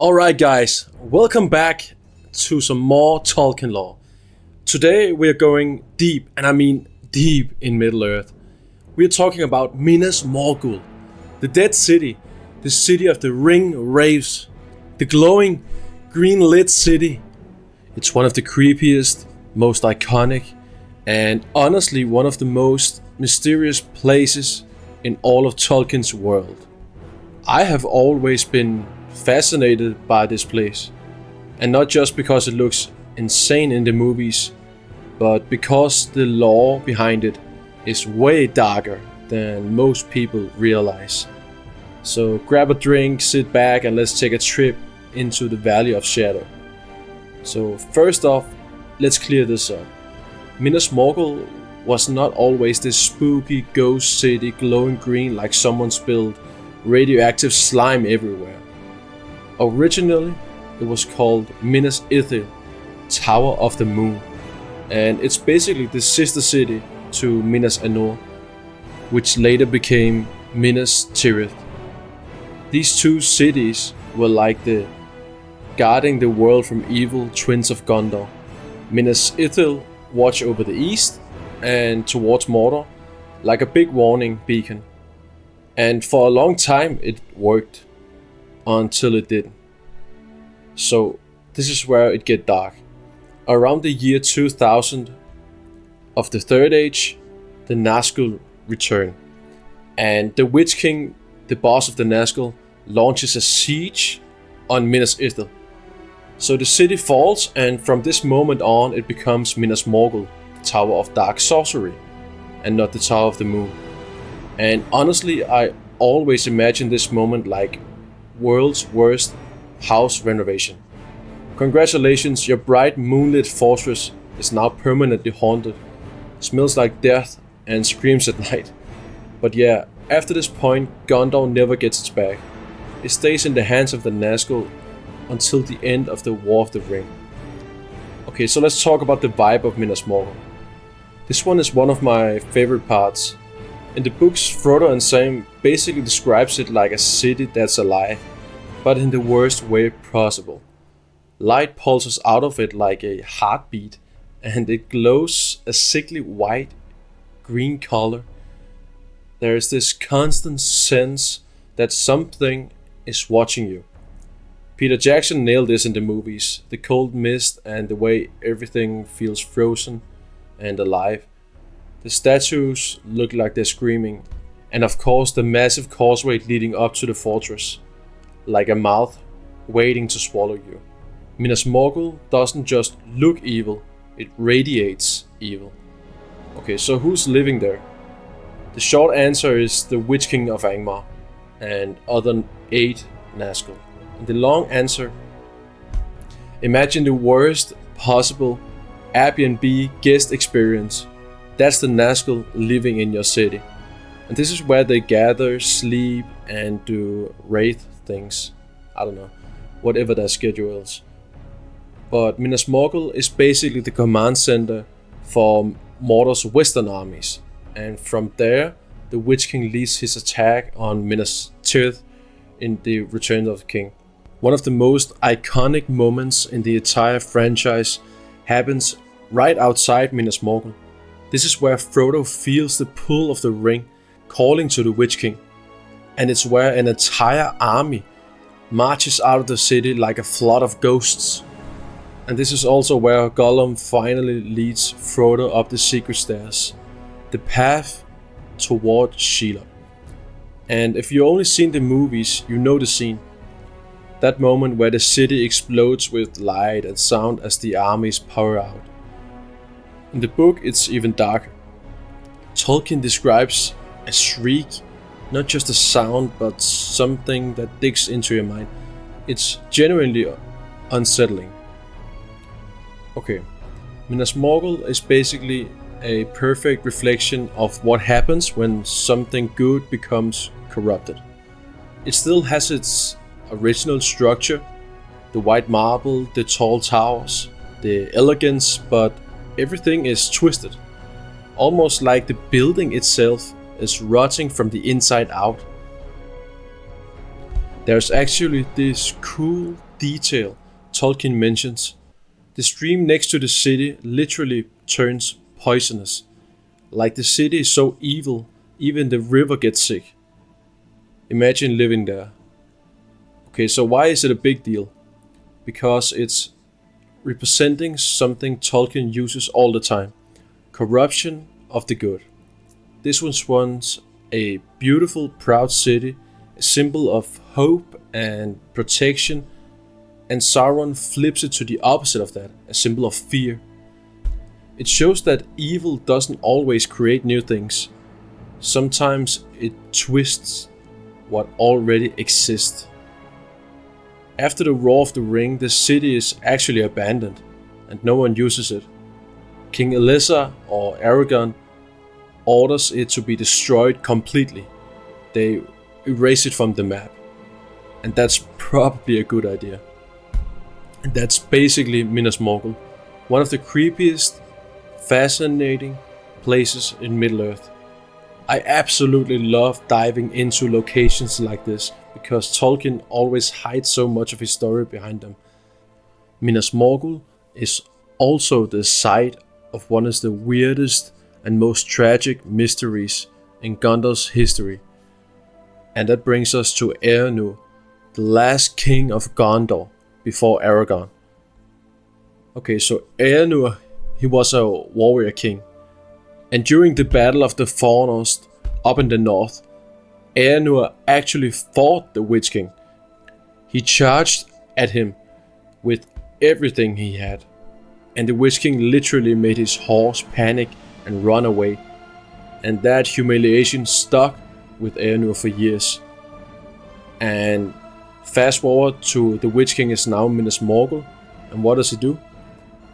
Alright guys, welcome back to some more Tolkien lore. Today we are going deep, and I mean deep in Middle Earth. We are talking about Minas Morgul, the dead city, the city of the ring wraiths, the glowing green lit city. It's one of the creepiest, most iconic, and honestly one of the most mysterious places in all of Tolkien's world. I have always been fascinated by this place, and not just because it looks insane in the movies, but because the lore behind it is way darker than most people realize. So grab a drink, sit back, and let's take a trip into the Valley of Shadow. So first off, let's clear this up. Minas Morgul was not always this spooky ghost city glowing green like someone spilled radioactive slime everywhere. Originally, it was called Minas Ithil, Tower of the Moon, and it's basically the sister city to Minas Eärnur, which later became Minas Tirith. These two cities were like the guarding the world from evil twins of Gondor. Minas Ithil watched over the east and towards Mordor like a big warning beacon, and for a long time it worked. Until it didn't. So this is where it gets dark. Around the year 2000 of the Third Age, the Nazgul return, and the Witch King, the boss of the Nazgul, launches a siege on Minas Ithil. So the city falls, and from this moment on it becomes Minas Morgul, the Tower of Dark Sorcery, and not the Tower of the Moon. And honestly, I always imagine this moment like world's worst house renovation. Congratulations, your bright moonlit fortress is now permanently haunted, smells like death and screams at night. But yeah, after this point, Gondor never gets its back. It stays in the hands of the Nazgul until the end of the War of the Ring. Okay, so let's talk about the vibe of Minas Morgul. This one is one of my favorite parts. In the books, Frodo and Sam basically describes it like a city that's alive, but in the worst way possible. Light pulses out of it like a heartbeat, and it glows a sickly white green color. There is this constant sense that something is watching you. Peter Jackson nailed this in the movies, the cold mist and the way everything feels frozen and alive. The statues look like they're screaming, and of course the massive causeway leading up to the fortress, like a mouth waiting to swallow you. Minas Morgul doesn't just look evil, it radiates evil. Okay, so who's living there? The short answer is the Witch King of Angmar and other 8 Nazgul. And the long answer, imagine the worst possible Airbnb guest experience. That's the Nazgul living in your city. And this is where they gather, sleep, and do wraith things. I don't know, whatever their schedule is. But Minas Morgul is basically the command center for Mordor's western armies. And from there, the Witch King leads his attack on Minas Tirith in the Return of the King. One of the most iconic moments in the entire franchise happens right outside Minas Morgul. This is where Frodo feels the pull of the ring calling to the Witch King, and it's where an entire army marches out of the city like a flood of ghosts. And this is also where Gollum finally leads Frodo up the secret stairs, the path toward Shelob. And if you've only seen the movies, you know the scene. That moment where the city explodes with light and sound as the armies pour out. In the book, it's even darker. Tolkien describes a shriek, not just a sound, but something that digs into your mind. It's genuinely unsettling. Okay, Minas Morgul is basically a perfect reflection of what happens when something good becomes corrupted. It still has its original structure, the white marble, the tall towers, the elegance, but everything is twisted, almost like the building itself is rotting from the inside out. There's actually this cool detail Tolkien mentions. The stream next to the city literally turns poisonous. Like the city is so evil, even the river gets sick. Imagine living there. Okay, so why is it a big deal? Because it's representing something Tolkien uses all the time. Corruption of the good. This was once a beautiful, proud city, a symbol of hope and protection, and Sauron flips it to the opposite of that, a symbol of fear. It shows that evil doesn't always create new things. Sometimes it twists what already exists. After the Roar of the Ring, the city is actually abandoned, and no one uses it. King Elessar, or Aragorn, orders it to be destroyed completely. They erase it from the map. And that's probably a good idea. And that's basically Minas Morgul, one of the creepiest, fascinating places in Middle-earth. I absolutely love diving into locations like this, because Tolkien always hides so much of his story behind them. Minas Morgul is also the site of one of the weirdest and most tragic mysteries in Gondor's history. And that brings us to Eärnur, the last king of Gondor before Aragorn. Okay, so Eärnur, he was a warrior king. And during the Battle of the Forest up in the north, Eärnur actually fought the Witch King. He charged at him with everything he had. And the Witch King literally made his horse panic and run away. And that humiliation stuck with Eärnur for years. And fast forward to the Witch King is now Minas Morgul. And what does he do?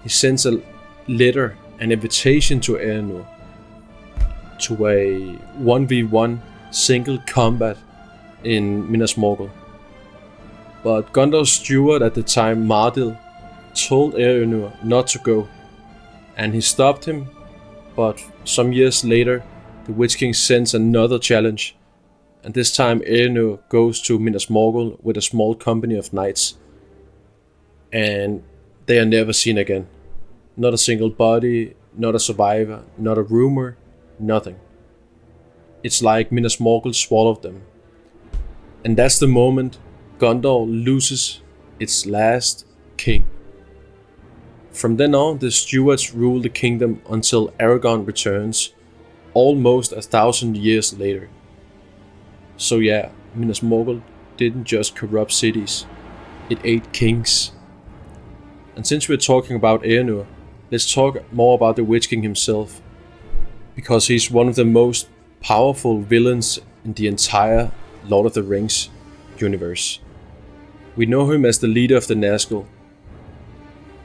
He sends a letter, an invitation to Eärnur to a 1v1 single combat in Minas Morgul. But Gondor's steward at the time, Mardil, told Eärnur not to go, and he stopped him. But some years later, the Witch King sends another challenge, and this time Eärnur goes to Minas Morgul with a small company of knights, and they are never seen again. Not a single body, not a survivor, not a rumor, nothing. It's like Minas Morgul swallowed them. And that's the moment Gondor loses its last king. From then on, the stewards rule the kingdom until Aragorn returns, almost 1,000 years later. So yeah, Minas Morgul didn't just corrupt cities, it ate kings. And since we're talking about Eärnur, let's talk more about the Witch King himself, because he's one of the most powerful villains in the entire Lord of the Rings universe. We know him as the leader of the Nazgul,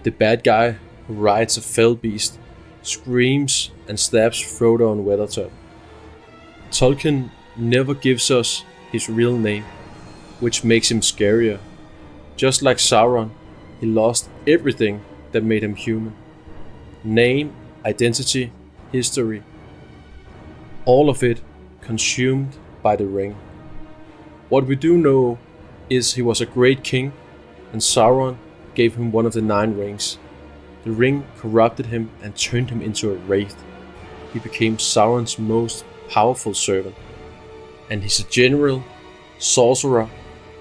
the bad guy who rides a fell beast, screams and stabs Frodo and Weathertop. Tolkien never gives us his real name, which makes him scarier. Just like Sauron, he lost everything that made him human. Name, identity, history. All of it consumed by the ring. What we do know is he was a great king, and Sauron gave him one of the 9 rings. The ring corrupted him and turned him into a wraith. He became Sauron's most powerful servant, and he's a general, sorcerer,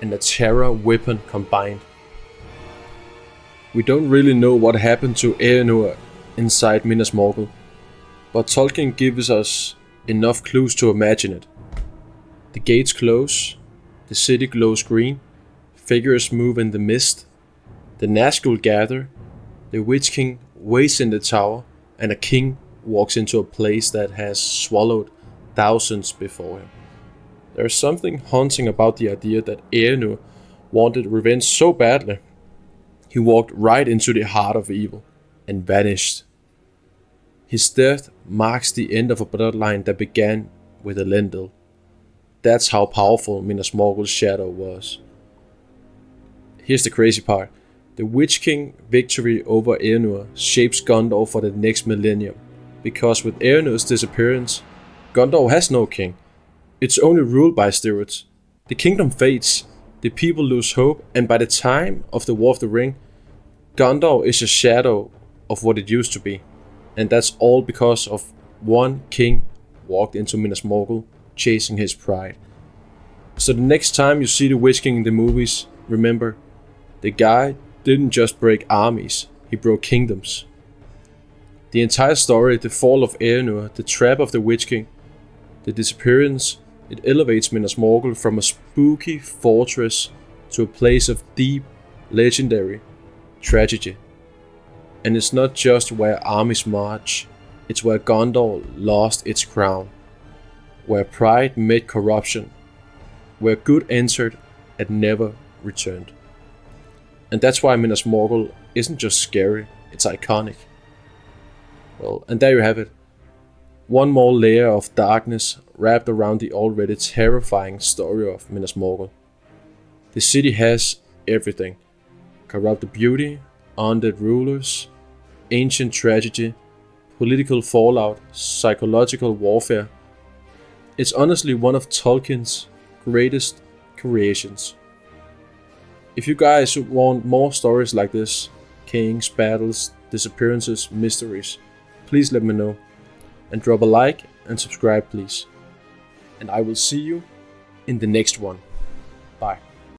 and a terror weapon combined. We don't really know what happened to Eärnur inside Minas Morgul, but Tolkien gives us enough clues to imagine it. The gates close, the city glows green, figures move in the mist, the Nazgul gather, the Witch King waits in the tower, and a king walks into a place that has swallowed thousands before him. There's something haunting about the idea that Eärnur wanted revenge so badly, he walked right into the heart of evil and vanished. His death marks the end of a bloodline that began with Elendil. That's how powerful Minas Morgul's shadow was. Here's the crazy part. The Witch King victory over Eärnur shapes Gondor for the next millennium, because with Eärnur's disappearance, Gondor has no king. It's only ruled by stewards. The kingdom fades, The people lose hope, and by the time of the War of the Ring, Gondor is a shadow of what it used to be. And that's all because of one king walked into Minas Morgul chasing his pride. So the next time you see the Witch King in the movies, remember, the guy didn't just break armies, he broke kingdoms. The entire story, the fall of Eärnur, the trap of the Witch King, the disappearance, it elevates Minas Morgul from a spooky fortress to a place of deep, legendary tragedy. And it's not just where armies march, it's where Gondor lost its crown, where pride met corruption, where good entered and never returned. And that's why Minas Morgul isn't just scary, it's iconic. Well, and there you have it. One more layer of darkness wrapped around the already terrifying story of Minas Morgul. The city has everything. Corrupted beauty, undead rulers, ancient tragedy, political fallout, psychological warfare. It's honestly one of Tolkien's greatest creations. If you guys want more stories like this, kings, battles, disappearances, mysteries, please let me know. And drop a like and subscribe please. And I will see you in the next one. Bye.